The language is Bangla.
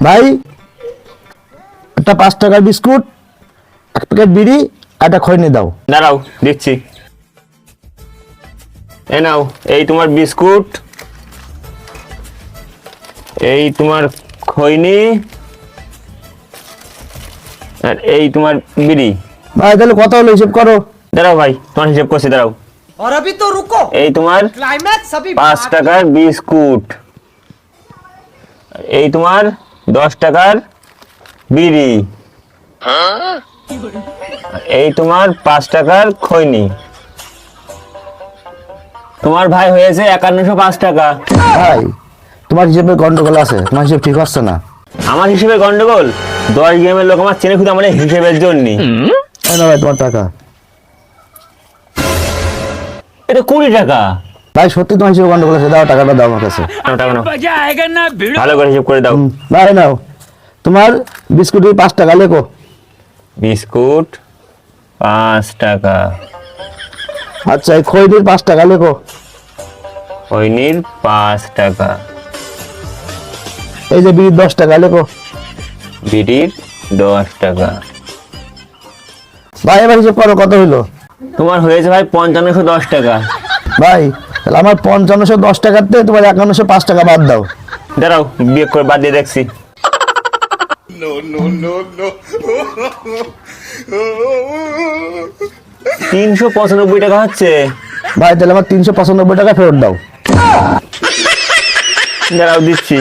ভাই একটা 5 টাকার বিস্কুট, এক প্যাকেট বিড়ি, একটা খৈনি দাও। দাঁড়াও দিচ্ছি। এ নাও, এই তোমার বিস্কুট, এই তোমার খৈনি, আর এই তোমার বিড়ি। ভাই তাহলে কত হলো হিসেব করো। দাঁড়াও ভাই, তোমার হিসেব করছি, দাঁড়াও। और अभी तो रुको, এই তোমার क्लाइमैक्स अभी 5 টাকার বিস্কুট, এই তোমার 10 টাকার বিড়ি, এই তোমার 5 টাকার খৈনি। তোমার ভাই হয়েছে 5105 টাকা। ভাই তোমার হিসেবে গন্ডগোল আছে, তোমার হিসেব ঠিক হচ্ছে না। আমার হিসেবে গন্ডগোল? 10 গ্রামের লোক আমার চেনে, শুধু আমার এই হিসেবের জন্য। এই নাও ভাই তোমার টাকা। এটা 20 টাকা। ভাই সত্যি তোমার হিসেবে গন্ডগোল আছে, দাও টাকাটা দাও আমার কাছে। নাও, টাকা নাও, ভালো করে হিসেব করে দাও। ভাই নাও, তোমার বিস্কুটের 5 টাকা লেখো। বিস্কুট 5 টাকা, আচ্ছা এই খৈনির 5 টাকা লেখো। খৈনির 5 টাকা, এই যে বিড়ির 10 টাকা লেখো। বিড়ির 10 টাকা। ভাই এবার হিসেব করো কত হইলো। তোমার হয়েছে ভাই 5510 টাকা। ভাই তাহলে আমার 5510 টাকাতে তোমার 5105 টাকা বাদ দাও। দাঁড়াও, বিয়ে করে বাদ দিয়ে দেখছি। 395 টাকা হচ্ছে। ভাই তাহলে আমার 395 টাকা ফেরত দাও। দাঁড়াও দিচ্ছি।